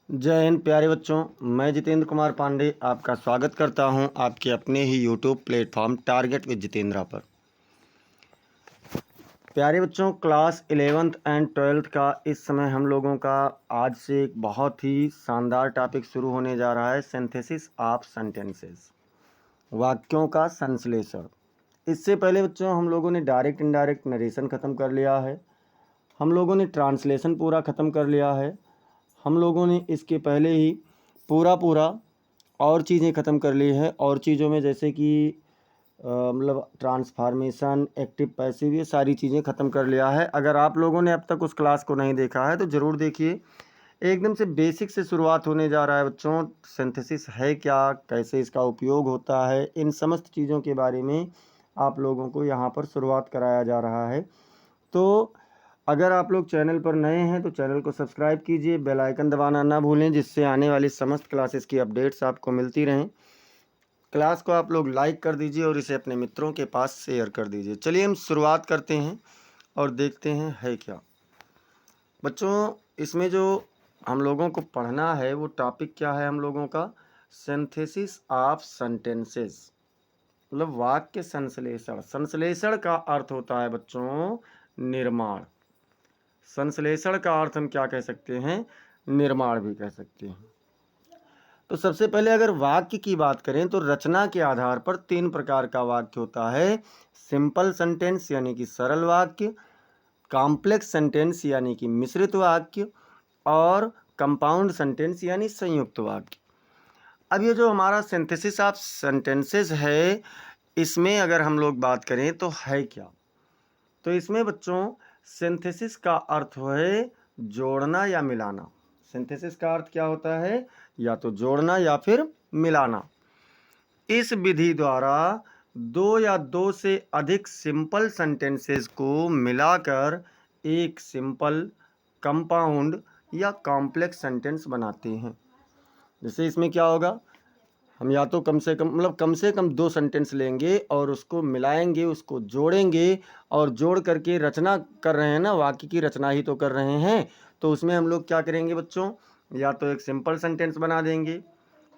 जय हिंद प्यारे बच्चों। मैं जितेंद्र कुमार पांडे आपका स्वागत करता हूं आपके अपने ही YouTube platform target with Jitendra पर। प्यारे बच्चों, क्लास 11th एंड 12th का इस समय हम लोगों का आज से एक बहुत ही शानदार टॉपिक शुरू होने जा रहा है, सिंथेसिस ऑफ सेंटेंसेस, वाक्यों का संश्लेषण। इससे पहले बच्चों हम लोगों ने डायरेक्ट इनडायरेक्ट नरेशन ख़त्म कर लिया है, हम लोगों ने ट्रांसलेशन पूरा ख़त्म कर लिया है, हम लोगों ने इसके पहले ही पूरा और चीज़ें ख़त्म कर ली है। और चीज़ों में जैसे कि मतलब ट्रांसफॉर्मेशन, एक्टिव पैसिव, ये सारी चीज़ें ख़त्म कर लिया है। अगर आप लोगों ने अब तक उस क्लास को नहीं देखा है तो ज़रूर देखिए। एकदम से बेसिक से शुरुआत होने जा रहा है बच्चों। सिंथेसिस है क्या, कैसे इसका उपयोग होता है, इन समस्त चीज़ों के बारे में आप लोगों को यहाँ पर शुरुआत कराया जा रहा है। तो अगर आप लोग चैनल पर नए हैं तो चैनल को सब्सक्राइब कीजिए, बेल आइकन दबाना ना भूलें, जिससे आने वाली समस्त क्लासेस की अपडेट्स आपको मिलती रहें। क्लास को आप लोग लाइक कर दीजिए और इसे अपने मित्रों के पास शेयर कर दीजिए। चलिए हम शुरुआत करते हैं और देखते हैं है क्या। बच्चों, इसमें जो हम लोगों को पढ़ना है वो टॉपिक क्या है हम लोगों का, सिंथेसिस ऑफ सेंटेंसेस, मतलब वाक्य संश्लेषण। संश्लेषण का अर्थ होता है बच्चों निर्माण। संश्लेषण का अर्थ हम क्या कह सकते हैं, निर्माण भी कह सकते हैं। तो सबसे पहले अगर वाक्य की बात करें तो रचना के आधार पर 3 प्रकार का वाक्य होता है। सिंपल सेंटेंस यानी कि सरल वाक्य, कॉम्प्लेक्स सेंटेंस यानी कि मिश्रित वाक्य, और कंपाउंड सेंटेंस यानी संयुक्त वाक्य। अब ये जो हमारा सिंथेसिस ऑफ सेंटेंसेस है, इसमें अगर हम लोग बात करें तो है क्या। तो इसमें बच्चों सिंथेसिस का अर्थ है जोड़ना या मिलाना। सिंथेसिस का अर्थ क्या होता है, या तो जोड़ना या फिर मिलाना। इस विधि द्वारा दो या दो से अधिक सिंपल सेंटेंसेस को मिलाकर एक सिंपल, कंपाउंड या कॉम्प्लेक्स सेंटेंस बनाते हैं। जैसे इसमें क्या होगा, हम या तो कम से कम 2 सेंटेंस लेंगे और उसको मिलाएंगे, उसको जोड़ेंगे, और जोड़ करके रचना कर रहे हैं ना, वाक्य की रचना ही तो कर रहे हैं। तो उसमें हम लोग क्या करेंगे बच्चों, या तो एक सिंपल सेंटेंस बना देंगे,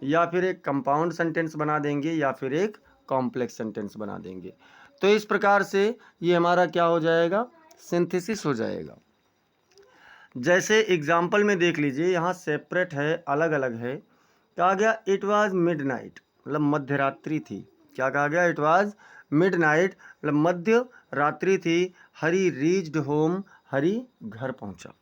या फिर एक कंपाउंड सेंटेंस बना देंगे, या फिर एक कॉम्प्लेक्स सेंटेंस बना देंगे। तो इस प्रकार से ये हमारा क्या हो जाएगा, सिंथेसिस हो जाएगा। जैसे एग्जाम्पल में देख लीजिए, यहाँ सेपरेट है, अलग अलग है। कहा गया इट वाज मिडनाइट, मतलब मध्य रात्रि थी। क्या कहा गया, इट वाज मिडनाइट, मतलब मध्य रात्रि थी। हरी रीच्ड होम, हरी घर पहुंचा।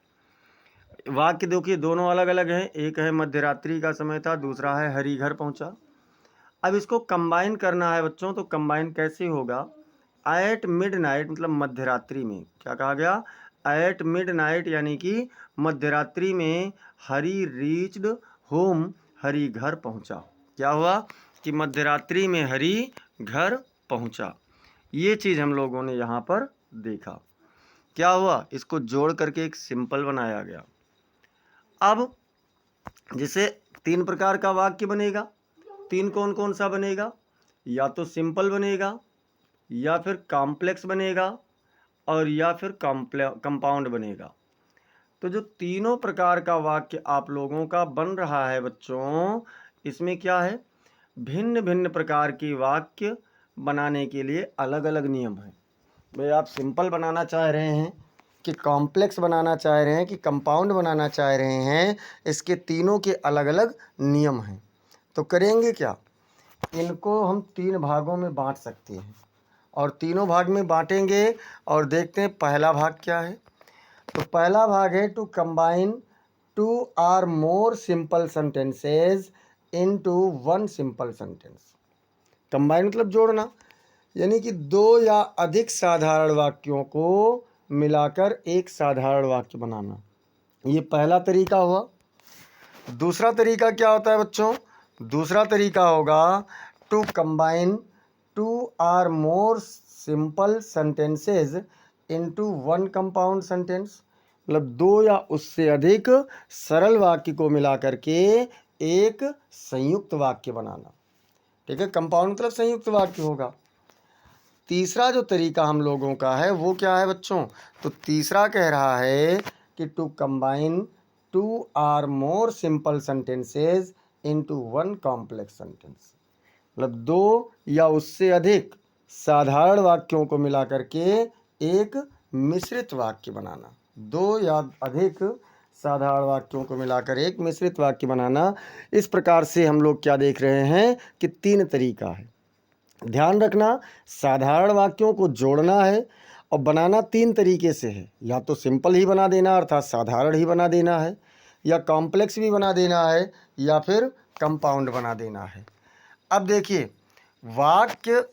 वाक्य देखिए दोनों अलग अलग हैं, एक है मध्य रात्रि का समय था, दूसरा है हरी घर पहुंचा। अब इसको कंबाइन करना है बच्चों, तो कंबाइन कैसे होगा। एट मिडनाइट मतलब मध्य रात्रि में, क्या कहा गया, एट मिडनाइट यानी कि मध्यरात्रि में हरी रीच्ड होम, हरी घर पहुंचा। क्या हुआ कि मध्यरात्रि में हरी घर पहुंचा। ये चीज़ हम लोगों ने यहाँ पर देखा। क्या हुआ, इसको जोड़ करके एक सिंपल बनाया गया। अब जैसे 3 प्रकार का वाक्य बनेगा, 3 कौन कौन सा बनेगा, या तो सिंपल बनेगा, या फिर कॉम्प्लेक्स बनेगा, और या फिर कंपाउंड बनेगा। तो जो तीनों प्रकार का वाक्य आप लोगों का बन रहा है बच्चों, इसमें क्या है, भिन्न भिन्न प्रकार की वाक्य बनाने के लिए अलग अलग नियम हैं। भाई आप सिंपल बनाना चाह रहे हैं कि कॉम्प्लेक्स बनाना चाह रहे हैं कि कंपाउंड बनाना चाह रहे हैं, इसके तीनों के अलग अलग नियम हैं। तो करेंगे क्या, इनको हम 3 भागों में बांट सकते हैं, और तीनों भाग में बांटेंगे और देखते हैं पहला भाग क्या है। तो पहला भाग है to combine 2 or more simple sentences into 1 simple sentence. Combine मतलब जोड़ना, यानी कि 2 या अधिक साधारण वाक्यों को मिलाकर एक साधारण वाक्य बनाना। ये पहला तरीका हुआ। दूसरा तरीका क्या होता है बच्चों, दूसरा तरीका होगा to combine 2 or more simple sentences into 1 compound sentence, मतलब 2 या उससे अधिक सरल वाक्य को मिला करके एक संयुक्त वाक्य बनाना। ठीक है, कंपाउंड मतलब संयुक्त वाक्य होगा। तीसरा जो तरीका हम लोगों का है वो क्या है बच्चों, तो तीसरा कह रहा है कि to combine 2 or more simple sentences into one complex sentence। मतलब 2 या उससे अधिक साधारण वाक्यों को मिला करके एक मिश्रित वाक्य बनाना। 2 या अधिक साधारण वाक्यों को मिलाकर एक मिश्रित वाक्य बनाना। इस प्रकार से हम लोग क्या देख रहे हैं कि 3 तरीका है। ध्यान रखना, साधारण वाक्यों को जोड़ना है और बनाना 3 तरीके से है। या तो सिंपल ही बना देना अर्थात साधारण ही बना देना है, या कॉम्प्लेक्स भी बना देना है, या फिर कंपाउंड बना देना है। अब देखिए, वाक्य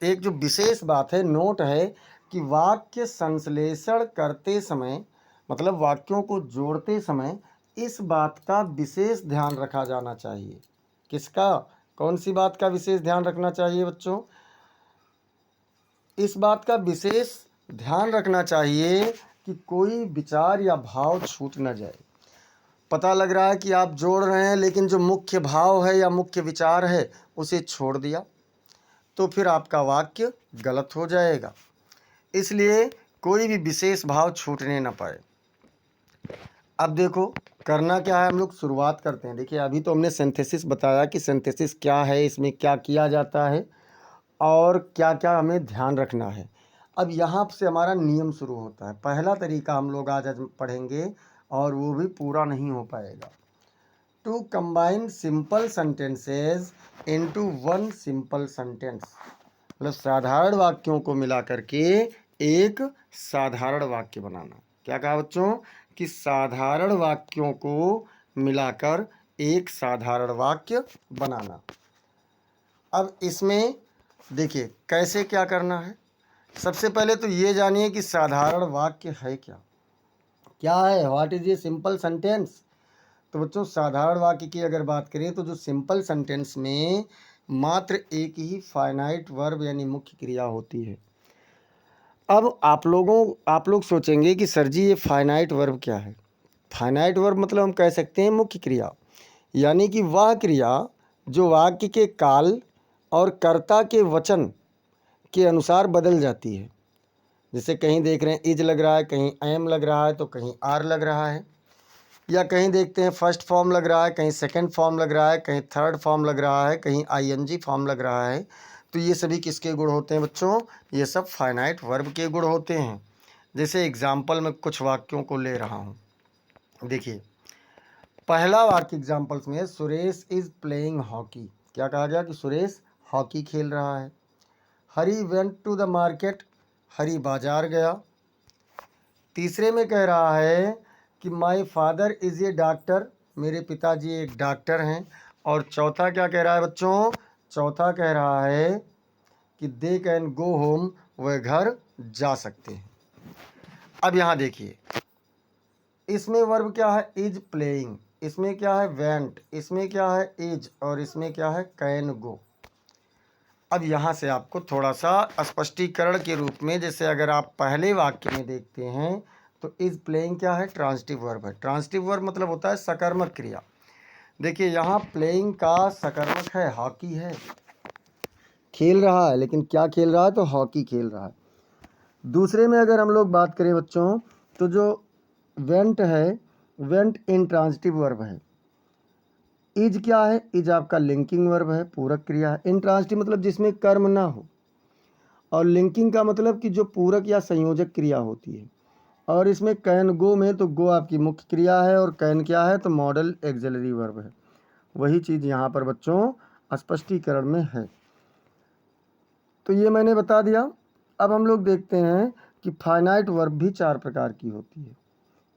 एक जो विशेष बात है, नोट है कि वाक्य संश्लेषण करते समय मतलब वाक्यों को जोड़ते समय इस बात का विशेष ध्यान रखा जाना चाहिए। किसका? कौन सी बात का विशेष ध्यान रखना चाहिए बच्चों? इस बात का विशेष ध्यान रखना चाहिए कि कोई विचार या भाव छूट न जाए। पता लग रहा है कि आप जोड़ रहे हैं लेकिन जो मुख्य भाव है या मुख्य विचार है उसे छोड़ दिया तो फिर आपका वाक्य गलत हो जाएगा। इसलिए कोई भी विशेष भाव छूटने न पाए। अब देखो करना क्या है, हम लोग शुरुआत करते हैं। देखिए अभी तो हमने सिंथेसिस बताया कि सिंथेसिस क्या है, इसमें क्या किया जाता है और क्या क्या हमें ध्यान रखना है। अब यहाँ से हमारा नियम शुरू होता है। पहला तरीका हम लोग आज पढ़ेंगे और वो भी पूरा नहीं हो पाएगा। To combine simple sentences into one simple sentence. मतलब साधारण वाक्यों को मिला करके एक साधारण वाक्य बनाना। क्या कहा बच्चों? कि साधारण वाक्यों को मिलाकर एक साधारण वाक्य बनाना। अब इसमें देखिए कैसे क्या करना है। सबसे पहले तो ये जानिए कि साधारण वाक्य है क्या। क्या है? What is a simple sentence? तो बच्चों साधारण वाक्य की अगर बात करें तो जो सिंपल सेंटेंस में मात्र एक ही फाइनाइट वर्ब यानी मुख्य क्रिया होती है। अब आप लोग सोचेंगे कि सर जी ये फाइनाइट वर्ब क्या है? फाइनाइट वर्ब मतलब हम कह सकते हैं मुख्य क्रिया, यानी कि वह क्रिया जो वाक्य के काल और कर्ता के वचन के अनुसार बदल जाती है। जैसे कहीं देख रहे हैं इज लग रहा है, कहीं एम लग रहा है, तो कहीं आर लग रहा है, या कहीं देखते हैं फर्स्ट फॉर्म लग रहा है, कहीं सेकंड फॉर्म लग रहा है, कहीं थर्ड फॉर्म लग रहा है, कहीं आईएनजी फॉर्म लग रहा है। तो ये सभी किसके गुण होते हैं बच्चों? ये सब फाइनाइट वर्ब के गुण होते हैं। जैसे एग्जाम्पल में कुछ वाक्यों को ले रहा हूँ। देखिए पहला वाक्य एग्जाम्पल्स में है, सुरेश इज प्लेइंग हॉकी। क्या कहा गया? कि सुरेश हॉकी खेल रहा है। हरी वेंट टू द मार्केट। हरी बाजार गया। तीसरे में कह रहा है कि my father is a doctor. मेरे पिताजी एक डॉक्टर हैं। और चौथा क्या कह रहा है बच्चों? चौथा कह रहा है कि दे कैन गो होम, वह घर जा सकते हैं। अब यहाँ देखिए इसमें वर्ब क्या है? Is playing. इसमें क्या है? वेंट। इसमें क्या है? इज। और इसमें क्या है? Can go. अब यहाँ से आपको थोड़ा सा स्पष्टीकरण के रूप में, जैसे अगर आप पहले वाक्य में देखते हैं तो इज प्लेइंग क्या है? ट्रांजिटिव वर्ब है। ट्रांजिटिव वर्ब मतलब होता है सकर्मक क्रिया। देखिए यहाँ प्लेइंग का सकर्मक है, हॉकी है, खेल रहा है, लेकिन क्या खेल रहा है? तो हॉकी खेल रहा है। दूसरे में अगर हम लोग बात करें बच्चों तो जो वेंट है, वेंट इंट्रांजिटिव वर्ब है। इज क्या है? इज आपका लिंकिंग वर्ब है, पूरक क्रिया है। इंट्रांजिटिव मतलब जिसमें कर्म ना हो, और लिंकिंग का मतलब कि जो पूरक या संयोजक क्रिया होती है। और इसमें कैन गो में तो गो आपकी मुख्य क्रिया है और कैन क्या है? तो मॉडल एक्सिलरी वर्ब है। वही चीज़ यहाँ पर बच्चों स्पष्टीकरण में है। तो ये मैंने बता दिया। अब हम लोग देखते हैं कि फाइनाइट वर्ब भी 4 प्रकार की होती है।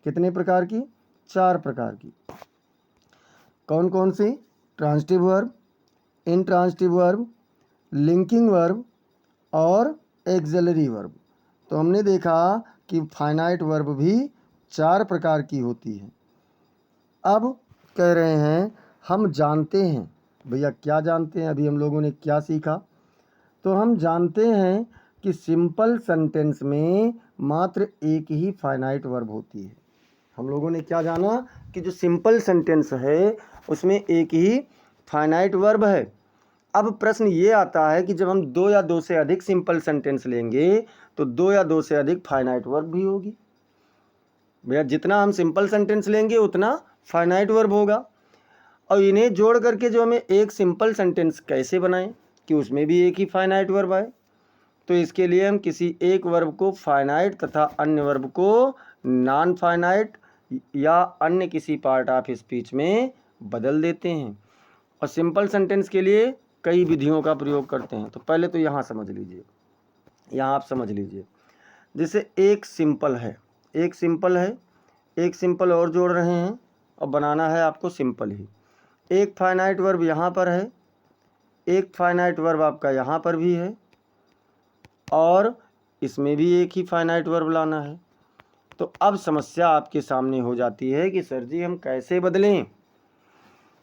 कितने प्रकार की? 4 प्रकार की। कौन कौन सी? Transitive verb, intransitive verb, linking verb और एक्सिलरी वर्ब। तो हमने देखा कि फाइनाइट वर्ब भी 4 प्रकार की होती है। अब कह रहे हैं हम जानते हैं। भैया क्या जानते हैं? अभी हम लोगों ने क्या सीखा? तो हम जानते हैं कि सिंपल सेंटेंस में मात्र एक ही फाइनाइट वर्ब होती है। हम लोगों ने क्या जाना? कि जो सिंपल सेंटेंस है उसमें एक ही फाइनाइट वर्ब है। अब प्रश्न ये आता है कि जब हम 2 या 2 से अधिक सिंपल सेंटेंस लेंगे तो 2 या 2 से अधिक फाइनाइट वर्ब भी होगी। भैया जितना हम सिंपल सेंटेंस लेंगे उतना फाइनाइट वर्ब होगा। और इन्हें जोड़ करके जो हमें एक सिंपल सेंटेंस कैसे बनाएं कि उसमें भी एक ही फाइनाइट वर्ब आए, तो इसके लिए हम किसी एक वर्ब को फाइनाइट तथा अन्य वर्ब को नॉन फाइनाइट या अन्य किसी पार्ट ऑफ स्पीच में बदल देते हैं। और सिंपल सेंटेंस के लिए कई विधियों का प्रयोग करते हैं। तो पहले तो यहाँ समझ लीजिए, यहाँ आप समझ लीजिए, जैसे एक सिंपल है, एक सिंपल है, एक सिंपल और जोड़ रहे हैं और बनाना है आपको सिंपल ही। एक फाइनाइट वर्ब यहाँ पर है, एक फाइनाइट वर्ब आपका यहाँ पर भी है, और इसमें भी एक ही फाइनाइट वर्ब लाना है। तो अब समस्या आपके सामने हो जाती है कि सर जी हम कैसे बदलें।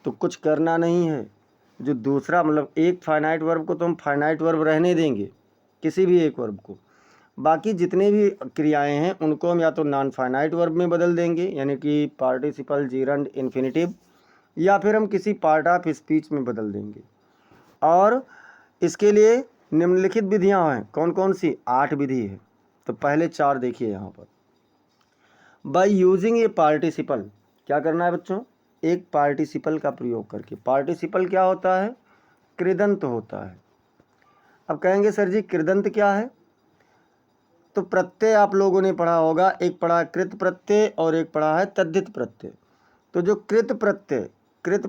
तो कुछ करना नहीं है, जो दूसरा मतलब एक फाइनाइट वर्ब को तो हम फाइनाइट वर्ब रहने देंगे, किसी भी एक वर्ब को। बाकी जितने भी क्रियाएं हैं उनको हम या तो नॉन फाइनाइट वर्ब में बदल देंगे, यानी कि पार्टिसिपल, जीरंड, इन्फिनिटिव, या फिर हम किसी पार्ट ऑफ स्पीच में बदल देंगे। और इसके लिए निम्नलिखित विधियां हैं। कौन कौन सी? 8 विधि है। तो पहले 4 देखिए यहाँ पर। बाय यूजिंग ए पार्टिसिपल, क्या करना है बच्चों? एक पार्टिसिपल का प्रयोग करके। पार्टिसिपल क्या होता है? कृदंत होता है। अब कहेंगे सर जी कृदंत क्या है? तो प्रत्यय आप लोगों ने पढ़ा होगा, एक पढ़ा है कृत प्रत्यय और एक पढ़ा है तद्धित प्रत्यय। तो जो कृत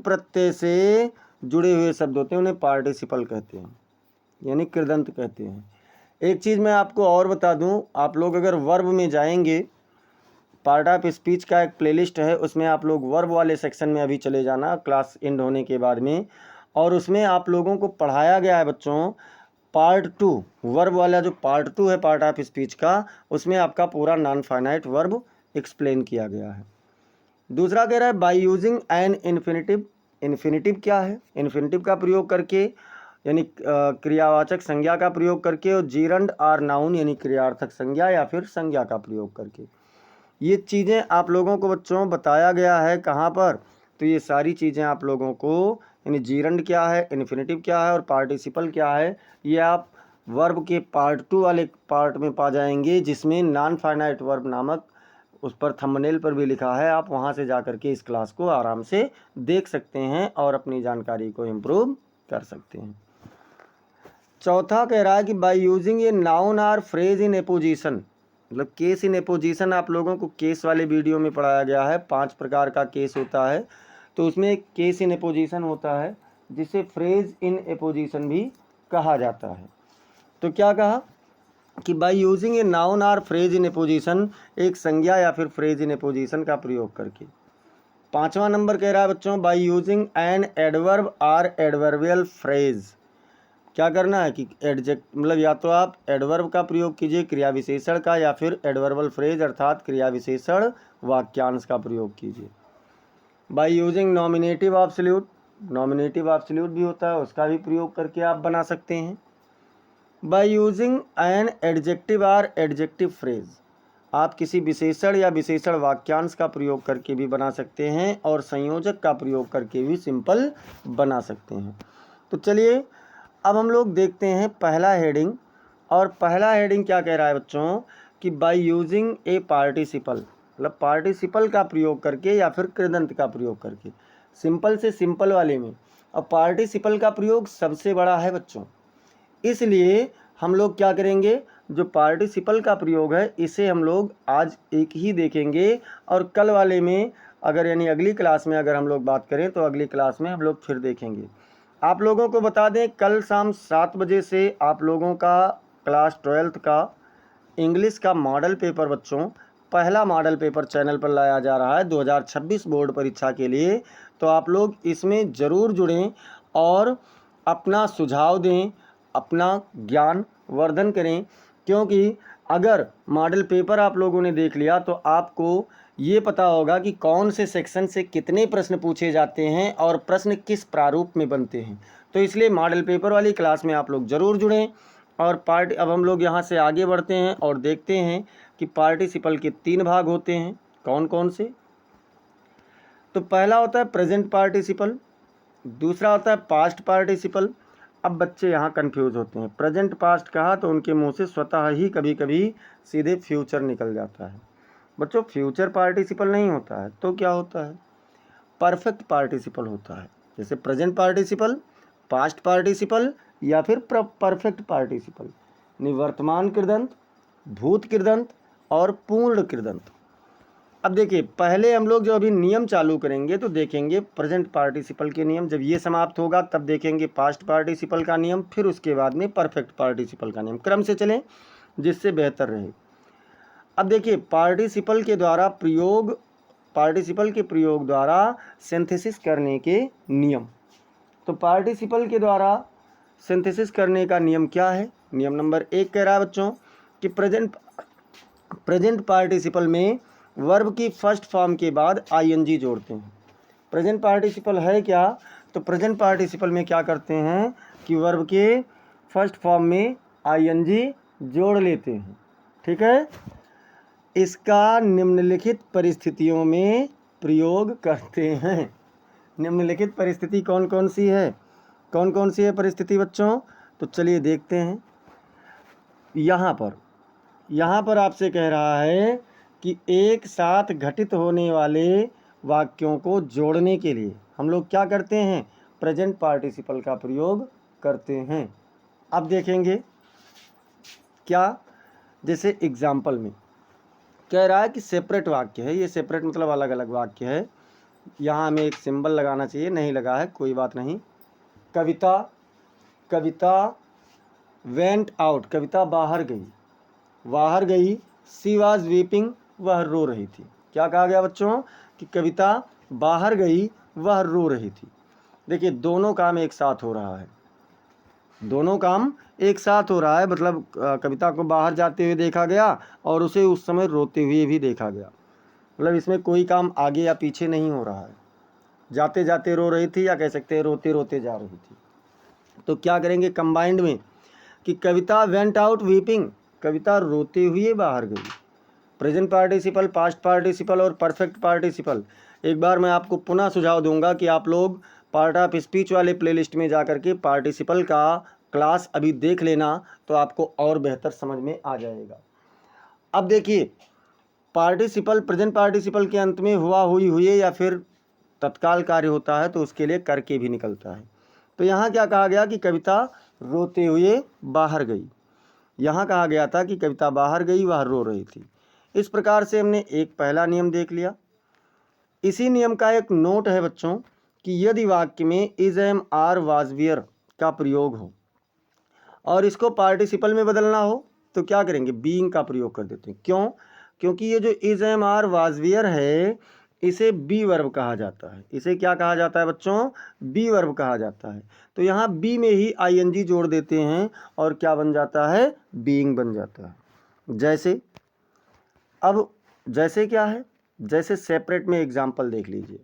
प्रत्यय से जुड़े हुए शब्द होते हैं उन्हें पार्टिसिपल कहते हैं, यानी कृदंत कहते हैं। एक चीज़ मैं आपको और बता दूं, आप लोग अगर वर्ब में जाएंगे, पार्ट ऑफ स्पीच का एक प्लेलिस्ट है, उसमें आप लोग वर्ब वाले सेक्शन में अभी चले जाना क्लास एंड होने के बाद में, और उसमें आप लोगों को पढ़ाया गया है बच्चों पार्ट 2, वर्ब वाला जो पार्ट 2 है पार्ट ऑफ स्पीच का, उसमें आपका पूरा नॉन फाइनाइट वर्ब एक्सप्लेन किया गया है। दूसरा कह रहा है by using an infinitive. Infinitive क्या है? इन्फिनिटिव का प्रयोग करके, यानी क्रियावाचक संज्ञा का प्रयोग करके, और जीरंड आर नाउन यानी क्रियार्थक संज्ञा या फिर संज्ञा का प्रयोग करके। ये चीज़ें आप लोगों को बच्चों बताया गया है कहाँ पर? तो ये सारी चीज़ें आप लोगों को, यानी जीरंड क्या है, इन्फिनिटिव क्या है और पार्टिसिपल क्या है, ये आप वर्ब के पार्ट 2 वाले पार्ट में पा जाएंगे, जिसमें नॉन फाइनाइट वर्ब नामक उस पर थंबनेल पर भी लिखा है। आप वहाँ से जा कर के इस क्लास को आराम से देख सकते हैं और अपनी जानकारी को इम्प्रूव कर सकते हैं। चौथा कह रहा है कि by using a noun or phrase in apposition, मतलब केस इन एपोजिशन आप लोगों को केस वाले वीडियो में पढ़ाया गया है। 5 प्रकार का केस होता है, तो उसमें एक केस इन एपोजिशन होता है जिसे फ्रेज इन एपोजिशन भी कहा जाता है। तो क्या कहा कि by using a noun or phrase in apposition, एक संज्ञा या फिर फ्रेज इन एपोजिशन का प्रयोग करके। 5वां नंबर कह रहा है बच्चों by using an adverb or adverbial phrase. क्या करना है कि एडजेक्ट मतलब या तो आप एडवर्ब का प्रयोग कीजिए क्रिया विशेषण का, या फिर एडवर्बल फ्रेज अर्थात क्रिया विशेषण वाक्यांश का प्रयोग कीजिए। By using nominative absolute, nominative absolute भी होता है, उसका भी प्रयोग करके आप बना सकते हैं। By using an adjective or adjective phrase, आप किसी विशेषण या विशेषण वाक्यांश का प्रयोग करके भी बना सकते हैं और संयोजक का प्रयोग करके भी सिंपल बना सकते हैं। तो चलिए अब हम लोग देखते हैं पहला हेडिंग। और पहला हेडिंग क्या कह रहा है बच्चों कि बाय यूजिंग ए पार्टिसिपल, मतलब पार्टिसिपल का प्रयोग करके या फिर कृदंत का प्रयोग करके, सिंपल से सिंपल वाले में। अब पार्टिसिपल का प्रयोग सबसे बड़ा है बच्चों, इसलिए हम लोग क्या करेंगे, जो पार्टिसिपल का प्रयोग है इसे हम लोग आज एक ही देखेंगे, और कल वाले में अगर यानी अगली क्लास में अगर हम लोग बात करें तो अगली क्लास में हम लोग फिर देखेंगे। आप लोगों को बता दें कल शाम 7 बजे से आप लोगों का क्लास 12th का इंग्लिश का मॉडल पेपर बच्चों, पहला मॉडल पेपर चैनल पर लाया जा रहा है 2026 बोर्ड परीक्षा के लिए। तो आप लोग इसमें ज़रूर जुड़ें और अपना सुझाव दें, अपना ज्ञान वर्धन करें, क्योंकि अगर मॉडल पेपर आप लोगों ने देख लिया तो आपको ये पता होगा कि कौन से सेक्शन से कितने प्रश्न पूछे जाते हैं और प्रश्न किस प्रारूप में बनते हैं। तो इसलिए मॉडल पेपर वाली क्लास में आप लोग ज़रूर जुड़ें। और अब हम लोग यहाँ से आगे बढ़ते हैं और देखते हैं कि पार्टिसिपल के 3 भाग होते हैं, कौन कौन से। तो पहला होता है प्रेजेंट पार्टिसिपल, दूसरा होता है पास्ट पार्टिसिपल। अब बच्चे यहाँ कंफ्यूज होते हैं, प्रेजेंट पास्ट कहा तो उनके मुंह से स्वतः ही कभी कभी सीधे फ्यूचर निकल जाता है। बच्चों फ्यूचर पार्टिसिपल नहीं होता है, तो क्या होता है? परफेक्ट पार्टिसिपल होता है, जैसे प्रेजेंट पार्टिसिपल, पास्ट पार्टिसिपल या फिर परफेक्ट पार्टिसिपल, वर्तमान कृदंत, भूत कृदंत और पूर्ण कृदंत। अब देखिए, पहले हम लोग जो अभी नियम चालू करेंगे तो देखेंगे प्रेजेंट पार्टिसिपल के नियम, जब ये समाप्त होगा तब देखेंगे पास्ट पार्टिसिपल का नियम, फिर उसके बाद में परफेक्ट पार्टिसिपल का नियम। क्रम से चलें जिससे बेहतर रहे। अब देखिए, पार्टिसिपल के प्रयोग द्वारा सिंथेसिस करने के नियम। तो पार्टिसिपल के द्वारा सिंथेसिस करने का नियम क्या है? नियम नंबर 1 कह रहा है बच्चों कि प्रेजेंट पार्टिसिपल में वर्ब की फर्स्ट फॉर्म के बाद आईएनजी जोड़ते हैं। प्रेजेंट पार्टिसिपल है क्या? तो प्रेजेंट पार्टिसिपल में क्या करते हैं कि वर्ब के फर्स्ट फॉर्म में आईएनजी जोड़ लेते हैं। ठीक है, इसका निम्नलिखित परिस्थितियों में प्रयोग करते हैं। निम्नलिखित परिस्थिति कौन कौन सी है? कौन कौन सी है परिस्थिति बच्चों? तो चलिए देखते हैं। यहाँ पर आपसे कह रहा है कि एक साथ घटित होने वाले वाक्यों को जोड़ने के लिए हम लोग क्या करते हैं? प्रेजेंट पार्टिसिपल का प्रयोग करते हैं। अब देखेंगे क्या, जैसे एग्जाम्पल में कह रहा है कि सेपरेट वाक्य है, ये सेपरेट मतलब अलग अलग वाक्य है। यहाँ हमें एक सिंबल लगाना चाहिए, नहीं लगा है, कोई बात नहीं। कविता वेंट आउट, कविता बाहर गई। शी वाज वीपिंग, वह रो रही थी। क्या कहा गया बच्चों कि कविता बाहर गई, वह रो रही थी। देखिए, दोनों काम एक साथ हो रहा है, मतलब कविता को बाहर जाते हुए देखा गया और उसे उस समय रोते हुए भी देखा गया। मतलब इसमें कोई काम आगे या पीछे नहीं हो रहा है, जाते जाते रो रही थी या कह सकते हैं रोते रोते जा रही थी। तो क्या करेंगे कंबाइंड में कि कविता वेंट आउट वीपिंग, कविता रोते हुए बाहर गई। प्रेजेंट पार्टिसिपल, पास्ट पार्टिसिपल और परफेक्ट पार्टिसिपल। एक बार मैं आपको पुनः सुझाव दूंगा कि आप लोग पार्ट ऑफ स्पीच वाले प्लेलिस्ट में जा करके पार्टिसिपल का क्लास अभी देख लेना, तो आपको और बेहतर समझ में आ जाएगा। अब देखिए, पार्टिसिपल प्रेजेंट पार्टिसिपल के अंत में हुए या फिर तत्काल कार्य होता है तो उसके लिए करके भी निकलता है। तो यहाँ क्या कहा गया कि कविता रोते हुए बाहर गई। यहाँ कहा गया था कि कविता बाहर गई, वह रो रही थी। इस प्रकार से हमने एक पहला नियम देख लिया। इसी नियम का एक नोट है बच्चों कि यदि वाक्य में is am are was were का प्रयोग हो और इसको पार्टिसिपल में बदलना हो तो क्या करेंगे? बीइंग का प्रयोग कर देते हैं। क्यों? क्योंकि ये जो is am are was were है इसे बी वर्ब कहा जाता है। इसे क्या कहा जाता है बच्चों? बी वर्ब कहा जाता है। तो यहाँ बी में ही आईएनजी जोड़ देते हैं और क्या बन जाता है? बीइंग बन जाता है। जैसे क्या है? जैसे सेपरेट में एग्जाम्पल देख लीजिए।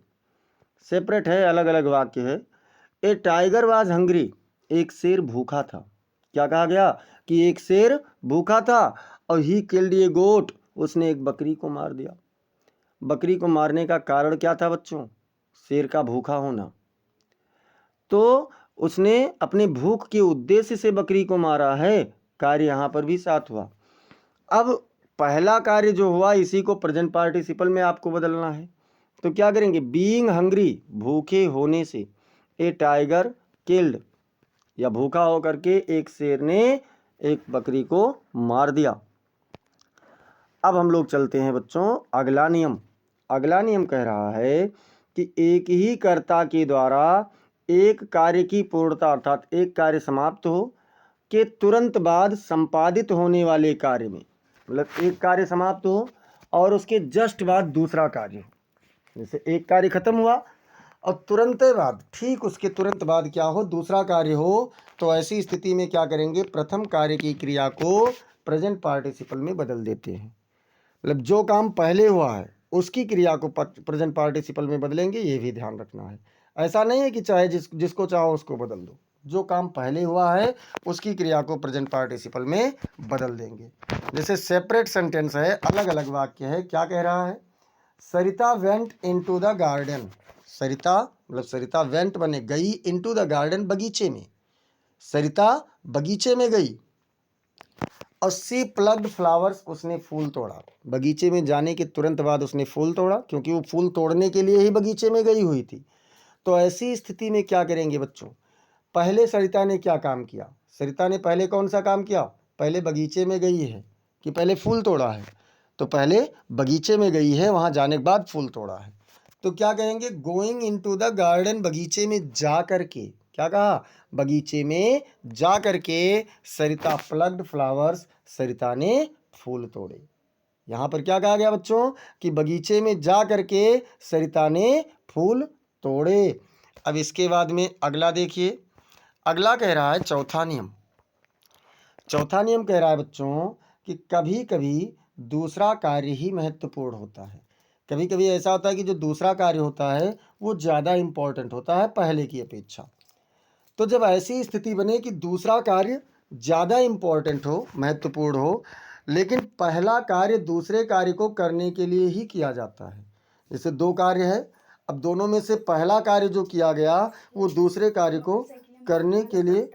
सेपरेट है, अलग अलग वाक्य है। ए टाइगर वाज हंग्री, एक शेर भूखा था। क्या कहा गया कि एक शेर भूखा था और ही किल्ड ए गोट, उसने एक बकरी को मार दिया। बकरी को मारने का कारण क्या था बच्चों? शेर का भूखा होना। तो उसने अपने भूख के उद्देश्य से बकरी को मारा है, कार्य यहाँ पर भी साथ हुआ। अब पहला कार्य जो हुआ इसी को प्रेजेंट पार्टिसिपल में आपको बदलना है। तो क्या करेंगे? बीइंग हंग्री, भूखे होने से, ए टाइगर किल्ड या भूखा होकर के एक शेर ने एक बकरी को मार दिया। अब हम लोग चलते हैं बच्चों अगला नियम। अगला नियम कह रहा है कि एक ही कर्ता के द्वारा एक कार्य की पूर्णता अर्थात एक कार्य समाप्त हो के तुरंत बाद संपादित होने वाले कार्य में, मतलब एक कार्य समाप्त हो और उसके जस्ट बाद दूसरा कार्य, जैसे एक कार्य खत्म हुआ और तुरंत बाद, ठीक उसके तुरंत बाद क्या हो? दूसरा कार्य हो। तो ऐसी स्थिति में क्या करेंगे? प्रथम कार्य की क्रिया को प्रेजेंट पार्टिसिपल में बदल देते हैं। मतलब जो काम पहले हुआ है उसकी क्रिया को प्रेजेंट पार्टिसिपल में बदलेंगे, ये भी ध्यान रखना है। ऐसा नहीं है कि चाहे जिसको चाहो उसको बदल दो। जो काम पहले हुआ है उसकी क्रिया को प्रेजेंट पार्टिसिपल में बदल देंगे। जैसे सेपरेट सेंटेंस है, अलग अलग वाक्य है। क्या कह रहा है? सरिता वेंट इनटू द गार्डन। सरिता मतलब सरिता वेंट बने गई, इनटू द गार्डन बगीचे में। सरिता बगीचे में गई। और सी प्लग्ड फ्लावर्स, उसने फूल तोड़ा। बगीचे में जाने के तुरंत बाद उसने फूल तोड़ा, क्योंकि वो फूल तोड़ने के लिए ही बगीचे में गई हुई थी। तो ऐसी स्थिति में क्या करेंगे बच्चों? पहले सरिता ने क्या काम किया? सरिता ने पहले कौन सा काम किया? पहले बगीचे में गई है कि पहले फूल तोड़ा है? तो पहले बगीचे में गई है, वहां जाने के बाद फूल तोड़ा है। तो क्या कहेंगे? गोइंग इनटू द गार्डन, बगीचे में जा करके। क्या कहा? बगीचे में जा करके सरिता प्लग्ड फ्लावर्स, सरिता ने फूल तोड़े। यहां पर क्या कहा गया बच्चों? कि बगीचे में जा करके सरिता ने फूल तोड़े। अब इसके बाद में अगला देखिए, अगला कह रहा है चौथा नियम। चौथा नियम कह रहा है बच्चों कि कभी कभी दूसरा कार्य ही महत्वपूर्ण होता है। कभी कभी ऐसा होता है कि जो दूसरा कार्य होता है वो ज़्यादा इम्पोर्टेंट होता है पहले की अपेक्षा। तो जब ऐसी स्थिति बने कि दूसरा कार्य ज़्यादा इम्पोर्टेंट हो, महत्वपूर्ण हो, लेकिन पहला कार्य दूसरे कार्य को करने के लिए ही किया जाता है। जैसे दो कार्य है, अब दोनों में से पहला कार्य जो किया गया वो दूसरे कार्य को करने के लिए,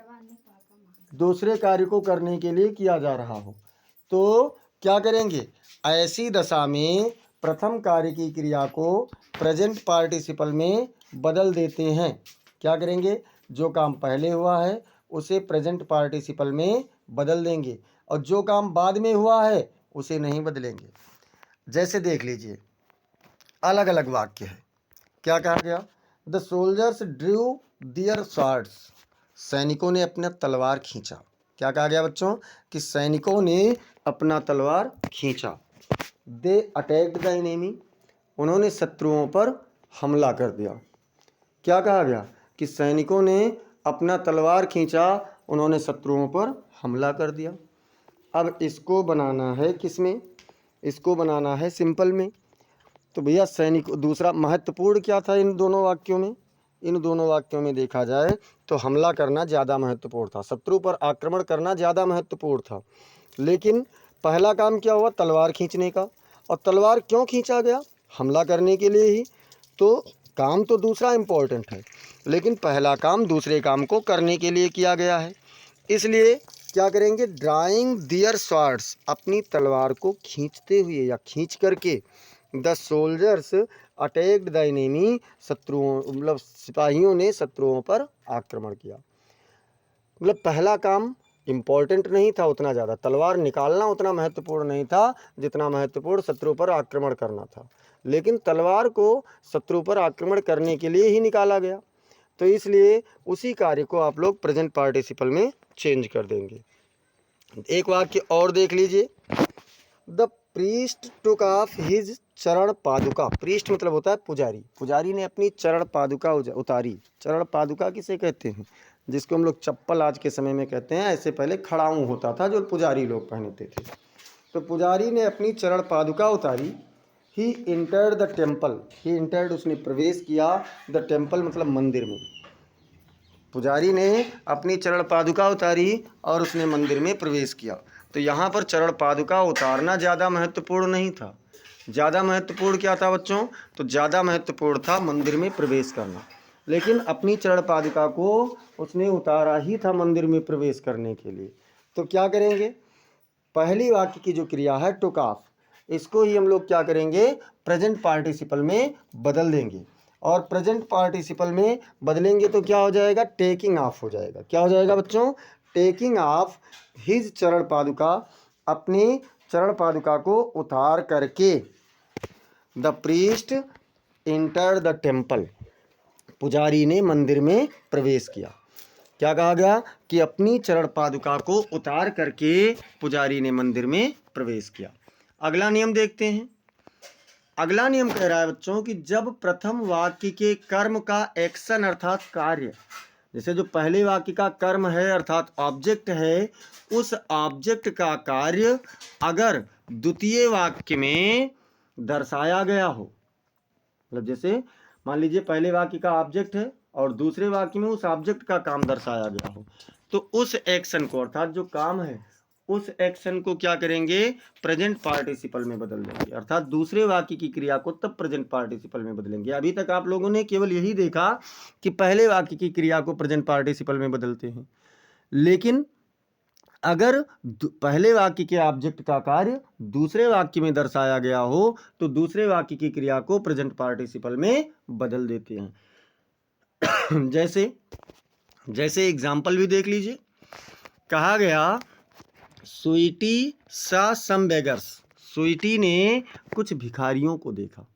दूसरे कार्य को करने के लिए किया जा रहा हो, तो क्या करेंगे? ऐसी दशा में प्रथम कार्य की क्रिया को प्रेजेंट पार्टिसिपल में बदल देते हैं। क्या करेंगे? जो काम पहले हुआ है उसे प्रेजेंट पार्टिसिपल में बदल देंगे, और जो काम बाद में हुआ है उसे नहीं बदलेंगे। जैसे देख लीजिए, अलग अलग वाक्य है। क्या कहा गया? The soldiers drew their swords, सैनिकों ने अपना तलवार खींचा। क्या कहा गया बच्चों? कि सैनिकों ने अपना तलवार खींचा। दे अटैक्ड द एनिमी, उन्होंने शत्रुओं पर हमला कर दिया। क्या कहा गया? कि सैनिकों ने अपना तलवार खींचा, उन्होंने शत्रुओं पर हमला कर दिया। अब इसको बनाना है किस में? इसको बनाना है सिंपल में। तो भैया सैनिक, दूसरा महत्वपूर्ण क्या था इन दोनों वाक्यों में? इन दोनों वाक्यों में देखा जाए तो हमला करना ज़्यादा महत्वपूर्ण था, शत्रु पर आक्रमण करना ज़्यादा महत्वपूर्ण था। लेकिन पहला काम क्या हुआ? तलवार खींचने का। और तलवार क्यों खींचा गया? हमला करने के लिए ही। तो काम तो दूसरा इम्पोर्टेंट है, लेकिन पहला काम दूसरे काम को करने के लिए किया गया है। इसलिए क्या करेंगे? ड्राइंग दियर स्वार्ड्स, अपनी तलवार को खींचते हुए या खींच करके, the soldiers attacked the enemy, शत्रुओं मतलब सिपाहियों ने शत्रुओं पर आक्रमण किया। मतलब पहला काम इम्पोर्टेंट नहीं था उतना ज़्यादा, तलवार निकालना उतना महत्वपूर्ण नहीं था जितना महत्वपूर्ण शत्रु पर आक्रमण करना था। लेकिन तलवार को शत्रु पर आक्रमण करने के लिए ही निकाला गया, तो इसलिए उसी कार्य को आप लोग प्रेजेंट पार्टिसिपल में चेंज कर देंगे। एक वाक्य और देख लीजिए, the priest took off his चरण पादुका। प्रीस्ट मतलब होता है पुजारी। पुजारी ने अपनी चरण पादुका उतारी। चरण पादुका किसे कहते हैं? जिसको हम लोग चप्पल आज के समय में कहते हैं, ऐसे पहले खड़ाऊं होता था जो पुजारी लोग पहनते थे। तो पुजारी ने अपनी चरण पादुका उतारी। He entered the temple, he entered उसने प्रवेश किया, द टेम्पल मतलब मंदिर में। पुजारी ने अपनी चरण पादुका उतारी और उसने मंदिर में प्रवेश किया। तो यहाँ पर चरण पादुका उतारना ज़्यादा महत्वपूर्ण नहीं था। ज़्यादा महत्वपूर्ण क्या था बच्चों? तो ज़्यादा महत्वपूर्ण था मंदिर में प्रवेश करना। लेकिन अपनी चरण पादुका को उसने उतारा ही था मंदिर में प्रवेश करने के लिए। तो क्या करेंगे? पहली वाक्य की जो क्रिया है टुक ऑफ, इसको ही हम लोग क्या करेंगे? प्रेजेंट पार्टिसिपल में बदल देंगे। और प्रेजेंट पार्टिसिपल में बदलेंगे तो क्या हो जाएगा? टेकिंग ऑफ हो जाएगा। क्या हो जाएगा बच्चों? टेकिंग ऑफ हिज चरण पादुका, अपनी चरण पादुका को उतार करके। The priest enter the temple, पुजारी ने मंदिर में प्रवेश किया। क्या कहा गया? कि अपनी चरण पादुका को उतार करके पुजारी ने मंदिर में प्रवेश किया। अगला नियम देखते हैं। अगला नियम कह रहा है बच्चों कि जब प्रथम वाक्य के कर्म का एक्शन अर्थात कार्य, जैसे जो पहले वाक्य का कर्म है अर्थात ऑब्जेक्ट है, उस ऑब्जेक्ट का कार्य अगर द्वितीय वाक्य में दर्शाया गया हो, मतलब जैसे मान लीजिए पहले वाक्य का ऑब्जेक्ट है और दूसरे वाक्य में उस ऑब्जेक्ट का काम दर्शाया गया हो, तो उस एक्शन को अर्थात जो काम है उस एक्शन को क्या करेंगे? प्रेजेंट पार्टिसिपल में बदल देंगे। अर्थात दूसरे वाक्य की क्रिया को तब प्रेजेंट पार्टिसिपल में बदलेंगे। अभी तक आप लोगों ने केवल यही देखा कि पहले वाक्य की क्रिया को प्रेजेंट पार्टिसिपल में बदलते हैं, लेकिन अगर पहले वाक्य के ऑब्जेक्ट का कार्य दूसरे वाक्य में दर्शाया गया हो तो दूसरे वाक्य की क्रिया को प्रेजेंट पार्टिसिपल में बदल देते हैं। जैसे एग्जाम्पल भी देख लीजिए। कहा गया Sweety saw some beggars, Sweety ने कुछ भिखारियों को देखा।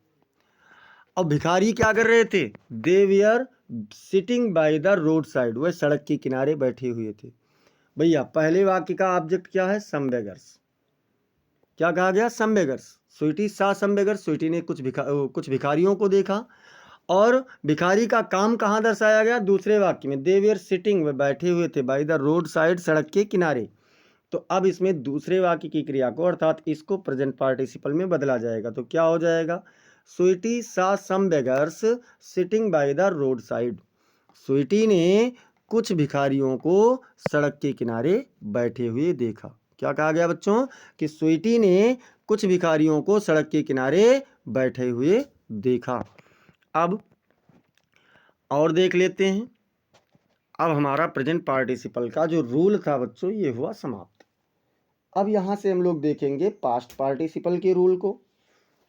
और भिखारी क्या कर रहे थे? They were sitting by the road side, वह सड़क के किनारे बैठे हुए थे। भैया पहले वाक्य का ऑब्जेक्ट क्या है? सम बेगर्स। क्या कहा गया? सम beggars. Sweety saw some beggars, Sweety ने कुछ भिखारियों को देखा। और भिखारी का काम कहाँ दर्शाया गया? दूसरे वाक्य में, दे वीआर सिटिंग, वह बैठे हुए थे, बाय द रोड साइड, सड़क के किनारे। तो अब इसमें दूसरे वाक्य की क्रिया को अर्थात इसको प्रेजेंट पार्टिसिपल में बदला जाएगा। तो क्या हो जाएगा? Sweety saw some beggars sitting by the road side. Sweety ने कुछ भिखारियों को सड़क के किनारे बैठे हुए देखा। क्या कहा गया बच्चों? कि स्वीटी ने कुछ भिखारियों को सड़क के किनारे बैठे हुए देखा। अब और देख लेते हैं। अब हमारा प्रेजेंट पार्टिसिपल का जो रूल था बच्चों ये हुआ समाप्त। अब यहाँ से हम लोग देखेंगे पास्ट पार्टिसिपल के रूल को।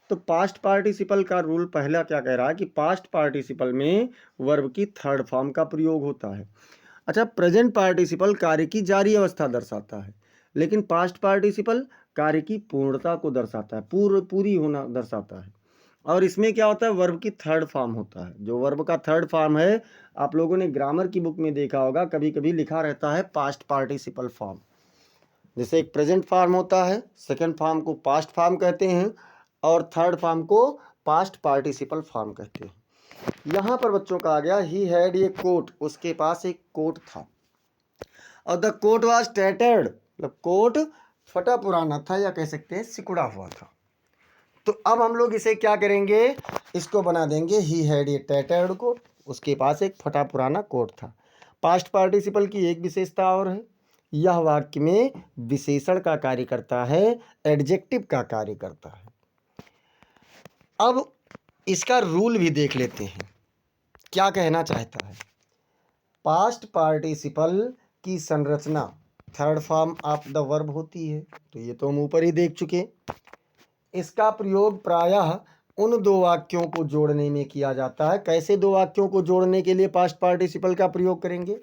तो पास्ट पार्टिसिपल का रूल पहला क्या कह रहा है कि पास्ट पार्टिसिपल में वर्ब की थर्ड फॉर्म का प्रयोग होता है। अच्छा, प्रेजेंट पार्टिसिपल कार्य की जारी अवस्था दर्शाता है, लेकिन पास्ट पार्टिसिपल कार्य की पूर्णता को दर्शाता है, पूरी होना दर्शाता है। और इसमें क्या होता है? वर्ब की थर्ड फॉर्म होता है। जो वर्ब का थर्ड फॉर्म है, आप लोगों ने ग्रामर की बुक में देखा होगा, कभी कभी लिखा रहता है पास्ट पार्टिसिपल फॉर्म। जैसे एक प्रेजेंट फॉर्म होता है, सेकेंड फॉर्म को पास्ट फॉर्म कहते हैं और थर्ड फॉर्म को पास्ट पार्टिसिपल फॉर्म कहते हैं। यहाँ पर बच्चों का आ गया ही हैड ए कोट, उसके पास एक कोट था। और द कोट वाज टैटर्ड, मतलब कोट फटा पुराना था या कह सकते हैं सिकुड़ा हुआ था। तो अब हम लोग इसे क्या करेंगे? इसको बना देंगे ही हैड ए टैटर्ड कोट, उसके पास एक फटा पुराना कोट था। पास्ट पार्टिसिपल की एक विशेषता और है, यह वाक्य में विशेषण का कार्य करता है, एडजेक्टिव का कार्य करता है। अब इसका रूल भी देख लेते हैं, क्या कहना चाहता है। पास्ट पार्टिसिपल की संरचना third form of the verb होती है, तो ये तो हम ऊपर ही देख चुके। इसका प्रयोग प्रायः उन दो वाक्यों को जोड़ने में किया जाता है। कैसे दो वाक्यों को जोड़ने के लिए पास्ट पार्टिसिपल का प्रयोग करेंगे?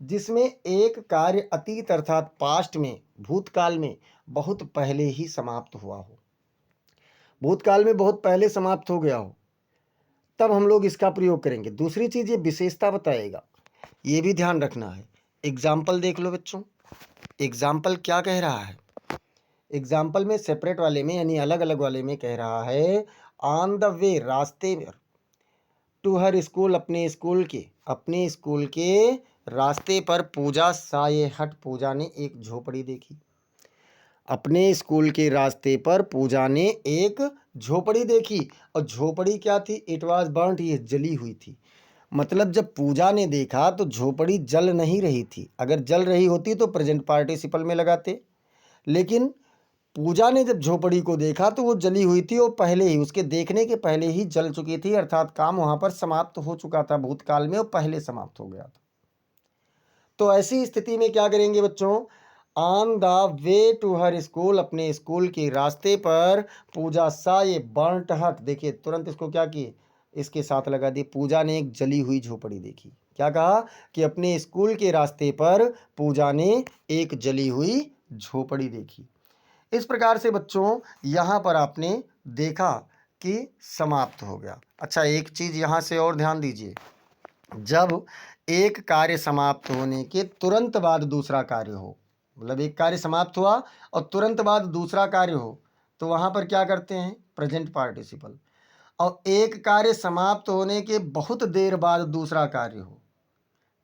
जिसमें एक कार्य अतीत अर्थात पास्ट में, भूतकाल में बहुत पहले ही समाप्त हुआ हो, भूतकाल में बहुत पहले समाप्त हो गया हो, तब हम लोग इसका प्रयोग करेंगे। दूसरी चीज़ ये विशेषता बताएगा, ये भी ध्यान रखना है। एग्जाम्पल देख लो बच्चों, एग्जाम्पल क्या कह रहा है? एग्जाम्पल में सेपरेट वाले में यानी अलग अलग वाले में कह रहा है ऑन द वे, रास्ते में, टू हर स्कूल, अपने स्कूल के रास्ते पर पूजा सा ये हट, पूजा ने एक झोपड़ी देखी। अपने स्कूल के रास्ते पर पूजा ने एक झोपड़ी देखी। और झोपड़ी क्या थी? इट वाज बर्न्ट, ये जली हुई थी। मतलब जब पूजा ने देखा तो झोपड़ी जल नहीं रही थी। अगर जल रही होती तो प्रेजेंट पार्टिसिपल में लगाते, लेकिन पूजा ने जब झोपड़ी को देखा तो वो जली हुई थी और पहले ही, उसके देखने के पहले ही जल चुकी थी, अर्थात काम वहां पर समाप्त हो चुका था भूतकाल में और पहले समाप्त हो गया था। तो ऐसी स्थिति में क्या करेंगे बच्चों? On the way to her school, अपने स्कूल के रास्ते पर पूजा सा ये बर्न्ट हट, देखिए तुरंत इसको क्या किए, इसके साथ लगा दी, पूजा ने एक जली हुई झोपड़ी देखी। क्या कहा? कि अपने स्कूल के रास्ते पर पूजा ने एक जली हुई झोपड़ी देखी। इस प्रकार से बच्चों यहाँ पर आपने देखा कि समाप्त हो गया। अच्छा, एक चीज़ यहाँ से और ध्यान दीजिए, जब एक कार्य समाप्त होने के तुरंत बाद दूसरा कार्य हो, मतलब एक कार्य समाप्त हुआ और तुरंत बाद दूसरा कार्य हो, तो वहाँ पर क्या करते हैं? Present participle. और एक कार्य समाप्त होने के बहुत देर बाद दूसरा कार्य हो,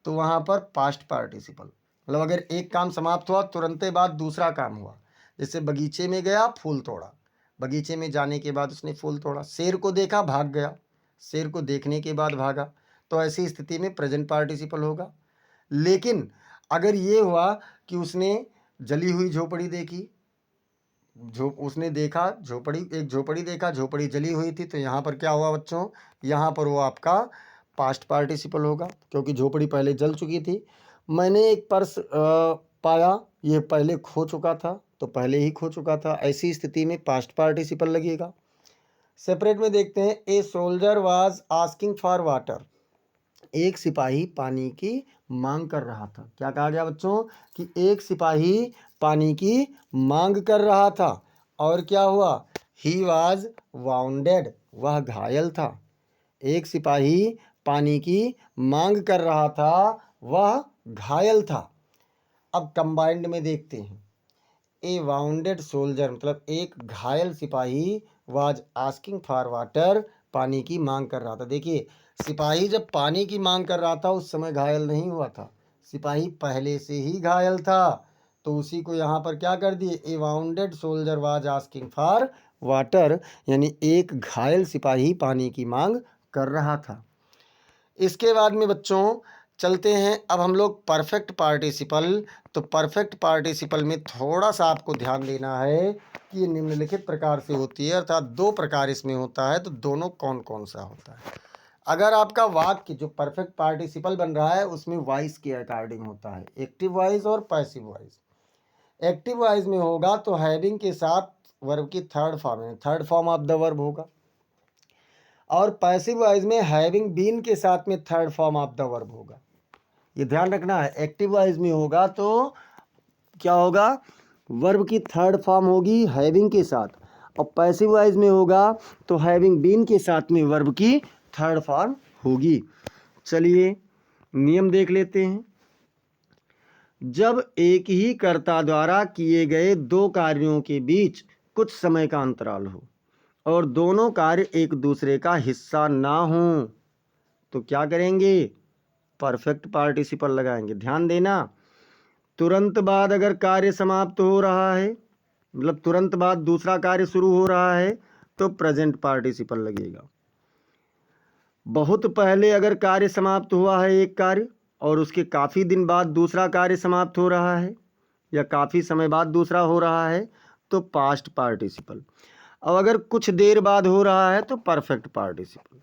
तो वहाँ पर पास्ट पार्टिसिपल। मतलब अगर एक काम समाप्त हुआ तुरंत बाद दूसरा काम हुआ, जैसे बगीचे में गया फूल तोड़ा, बगीचे में जाने के बाद उसने फूल तोड़ा, शेर को देखा भाग गया, शेर को देखने के बाद भागा, तो ऐसी स्थिति में प्रेजेंट पार्टिसिपल होगा। लेकिन अगर ये हुआ कि उसने जली हुई झोपड़ी देखी, उसने देखा झोपड़ी, एक झोपड़ी देखा, झोपड़ी जली हुई थी, तो यहाँ पर क्या हुआ बच्चों? यहाँ पर वो आपका पास्ट पार्टिसिपल होगा, क्योंकि झोपड़ी पहले जल चुकी थी। मैंने एक पर्स पाया ये पहले खो चुका था, तो पहले ही खो चुका था, ऐसी स्थिति में पास्ट पार्टिसिपल लगेगा। सेपरेट में देखते हैं, a soldier was asking for water, एक सिपाही पानी की मांग कर रहा था। क्या कहा गया बच्चों कि एक सिपाही पानी की मांग कर रहा था, और क्या हुआ, ही वाज वाउंडेड, वह घायल था। एक सिपाही पानी की मांग कर रहा था, वह घायल था। अब कंबाइंड में देखते हैं, ए वाउंडेड सोल्जर मतलब एक घायल सिपाही, वाज आस्किंग फॉर वाटर, पानी की मांग कर रहा था। देखिए सिपाही जब पानी की मांग कर रहा था उस समय घायल नहीं हुआ था, सिपाही पहले से ही घायल था, तो उसी को यहाँ पर क्या कर दिए, a wounded soldier was asking for water, यानी एक घायल सिपाही पानी की मांग कर रहा था। इसके बाद में बच्चों चलते हैं अब हम लोग परफेक्ट पार्टिसिपल। तो परफेक्ट पार्टिसिपल में थोड़ा सा आपको ध्यान देना है कि ये निम्नलिखित प्रकार से होती है, अर्थात दो प्रकार इसमें होता है, तो दोनों कौन कौन सा होता है। अगर आपका वाक्य जो परफेक्ट पार्टिसिपल बन रहा है उसमें वॉइस के अकॉर्डिंग होता है, एक्टिव वॉइस और पैसिव वॉइस। एक्टिव वॉइस में होगा तो हैविंग के साथ वर्ब की third form of the verb होगा, और पैसिव वॉइस में हैविंग बीन के साथ में third form of the verb होगा। ये ध्यान रखना है, एक्टिव वॉइस में होगा तो क्या होगा, वर्ब की थर्ड फॉर्म होगी हैविंग के साथ, और पैसिव वॉइस में होगा तो हैविंग बीन के साथ में वर्ब की थर्ड फॉर्म होगी। चलिए नियम देख लेते हैं। जब एक ही कर्ता द्वारा किए गए दो कार्यों के बीच कुछ समय का अंतराल हो और दोनों कार्य एक दूसरे का हिस्सा ना हो तो क्या करेंगे, परफेक्ट पार्टिसिपल लगाएंगे। ध्यान देना, तुरंत बाद अगर कार्य समाप्त हो रहा है, मतलब तुरंत बाद दूसरा कार्य शुरू हो रहा है तो प्रेजेंट पार्टिसिपल लगेगा। बहुत पहले अगर कार्य समाप्त हुआ है एक कार्य और उसके काफ़ी दिन बाद दूसरा कार्य समाप्त हो रहा है या काफ़ी समय बाद दूसरा हो रहा है तो पास्ट पार्टिसिपल। अब अगर कुछ देर बाद हो रहा है तो परफेक्ट पार्टिसिपल।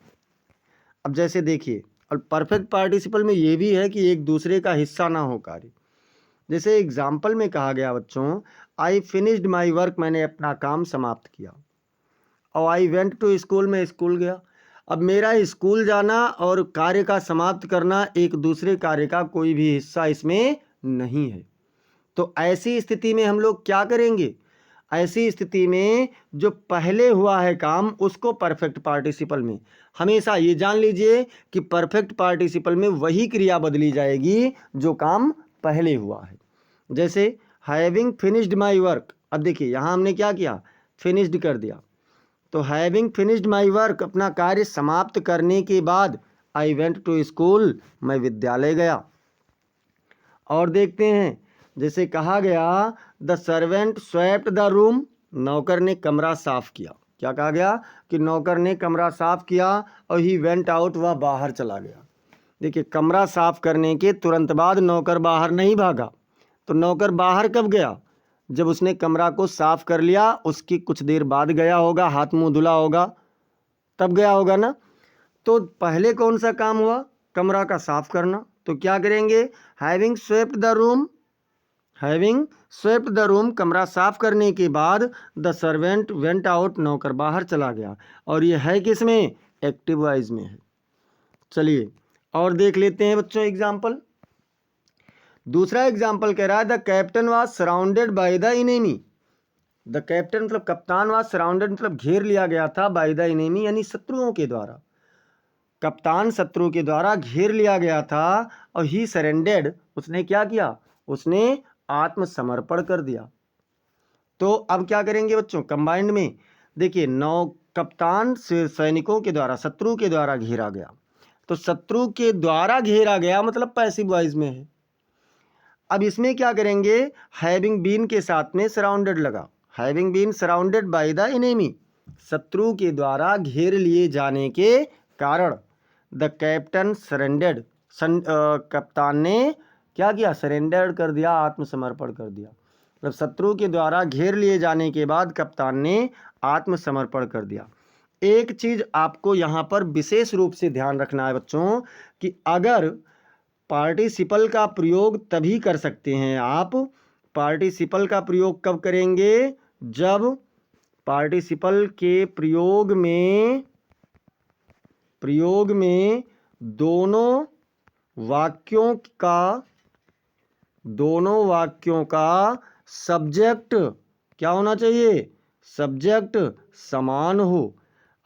अब जैसे देखिए, और परफेक्ट पार्टिसिपल में ये भी है कि एक दूसरे का हिस्सा ना हो कार्य। जैसे एग्जाम्पल में कहा गया बच्चों, आई फिनिश्ड माई वर्क, मैंने अपना काम समाप्त किया, और आई वेंट टू स्कूल, में स्कूल गया। अब मेरा स्कूल जाना और कार्य का समाप्त करना एक दूसरे कार्य का कोई भी हिस्सा इसमें नहीं है। तो ऐसी स्थिति में हम लोग क्या करेंगे, ऐसी स्थिति में जो पहले हुआ है काम उसको परफेक्ट पार्टिसिपल में, हमेशा ये जान लीजिए कि परफेक्ट पार्टिसिपल में वही क्रिया बदली जाएगी जो काम पहले हुआ है। जैसे हैविंग फिनिश्ड माई वर्क, अब देखिए यहाँ हमने क्या किया, फिनिश्ड कर दिया, तो हैविंग फिनिश्ड माई वर्क, अपना कार्य समाप्त करने के बाद आई वेंट टू स्कूल, मैं विद्यालय गया। और देखते हैं, जैसे कहा गया the servant swept the room, नौकर ने कमरा साफ किया। क्या कहा गया कि नौकर ने कमरा साफ किया, और ही वेंट आउट, वह बाहर चला गया। देखिए कमरा साफ करने के तुरंत बाद नौकर बाहर नहीं भागा, तो नौकर बाहर कब गया, जब उसने कमरा को साफ कर लिया, उसकी कुछ देर बाद गया होगा, हाथ मुंह धुला होगा, तब गया होगा ना। तो पहले कौन सा काम हुआ, कमरा का साफ करना, तो क्या करेंगे, having swept the room, having swept the room, कमरा साफ करने के बाद द सर्वेंट वेंट आउट, नौकर बाहर चला गया। और ये है किस में, एक्टिव वॉइस में है। चलिए और देख लेते हैं बच्चों एग्जाम्पल। दूसरा एग्जाम्पल कह रहा है the captain was surrounded by the enemy, the captain मतलब कप्तान वाज सराउंडेड मतलब घेर लिया गया था, बाय द इनेमी यानी शत्रुओं के द्वारा, कप्तान शत्रु के द्वारा घेर लिया गया था, और ही सरेंडेड, उसने क्या किया, उसने आत्मसमर्पण कर दिया। तो अब क्या करेंगे बच्चों, कंबाइंड में देखिए, कप्तान से सैनिकों के द्वारा शत्रु के द्वारा घेरा गया, तो शत्रु के द्वारा घेरा गया मतलब पैसिव वॉइस में है। अब इसमें क्या करेंगे, हैविंग बीन के साथ में सराउंडेड लगा, having been surrounded by the enemy, शत्रु के द्वारा घेर लिए जाने के कारण द कैप्टन सरेंडेड, कप्तान ने क्या किया, सरेंडर कर दिया, आत्मसमर्पण कर दिया। मतलब शत्रु के द्वारा घेर लिए जाने के बाद कप्तान ने आत्मसमर्पण कर दिया। एक चीज आपको यहाँ पर विशेष रूप से ध्यान रखना है बच्चों कि अगर पार्टिसिपल का प्रयोग तभी कर सकते हैं आप, पार्टिसिपल का प्रयोग कब करेंगे, जब पार्टिसिपल के प्रयोग में दोनों वाक्यों का सब्जेक्ट क्या होना चाहिए, सब्जेक्ट समान हो।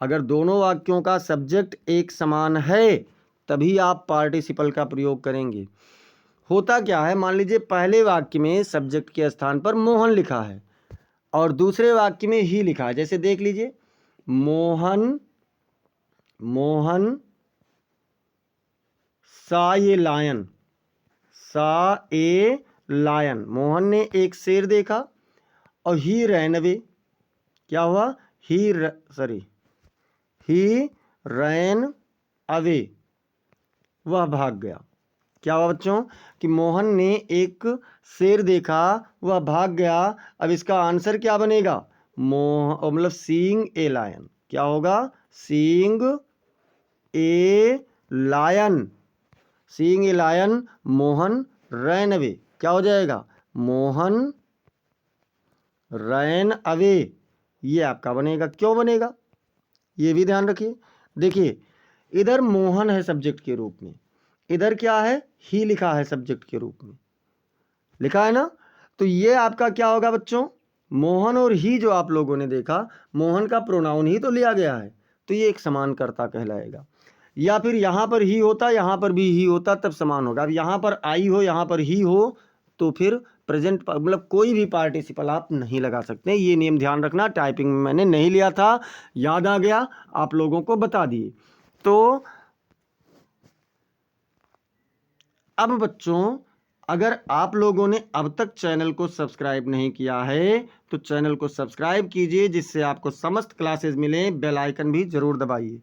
अगर दोनों वाक्यों का सब्जेक्ट एक समान है तभी आप पार्टिसिपल का प्रयोग करेंगे। होता क्या है, मान लीजिए पहले वाक्य में सब्जेक्ट के स्थान पर मोहन लिखा है और दूसरे वाक्य में ही लिखा है। जैसे देख लीजिए, मोहन सा ए लायन, मोहन ने एक शेर देखा और ही रैन अवे, क्या हुआ, ही रैन अवे, वह भाग गया। क्या हुआ बच्चों कि मोहन ने एक शेर देखा, वह भाग गया। अब इसका आंसर क्या बनेगा, मतलब सीइंग ए लायन, क्या होगा, seeing a lion Mohan ran away, क्या हो जाएगा, मोहन रैन अवे, ये आपका बनेगा। क्यों बनेगा ये भी ध्यान रखिए। देखिए इधर मोहन है सब्जेक्ट के रूप में, इधर क्या है, ही लिखा है सब्जेक्ट के रूप में, लिखा है ना। तो ये आपका क्या होगा बच्चों, मोहन और ही जो आप लोगों ने देखा, मोहन का प्रोनाउन ही तो लिया गया है, तो ये एक समानकर्ता कहलाएगा। या फिर यहाँ पर ही होता, यहाँ पर भी ही होता, तब समान होगा। अब यहाँ पर आई हो, यहाँ पर ही हो, तो फिर प्रेजेंट मतलब कोई भी पार्टिसिपल आप नहीं लगा सकते। ये नियम ध्यान रखना, टाइपिंग में मैंने नहीं लिया था, याद आ गया, आप लोगों को बता दिए। तो अब बच्चों अगर आप लोगों ने अब तक चैनल को सब्सक्राइब नहीं किया है तो चैनल को सब्सक्राइब कीजिए, जिससे आपको समस्त क्लासेस मिलें। बेल आइकन भी जरूर दबाइए।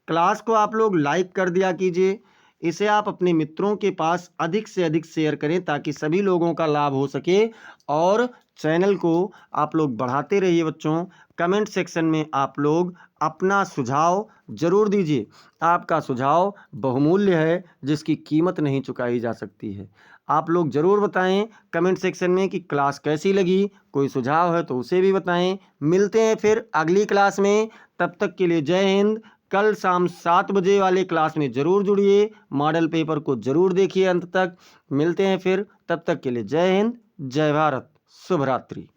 क्लास को आप लोग लाइक कर दिया कीजिए। इसे आप अपने मित्रों के पास अधिक से अधिक शेयर करें ताकि सभी लोगों का लाभ हो सके, और चैनल को आप लोग बढ़ाते रहिए। बच्चों कमेंट सेक्शन में आप लोग अपना सुझाव जरूर दीजिए। आपका सुझाव बहुमूल्य है, जिसकी कीमत नहीं चुकाई जा सकती है। आप लोग ज़रूर बताएं कमेंट सेक्शन में कि क्लास कैसी लगी। कोई सुझाव है तो उसे भी बताएं। मिलते हैं फिर अगली क्लास में, तब तक के लिए जय हिंद। कल शाम 7 बजे वाले क्लास में ज़रूर जुड़िए, मॉडल पेपर को ज़रूर देखिए अंत तक। मिलते हैं फिर, तब तक के लिए जय हिंद, जय भारत, शुभ रात्रि।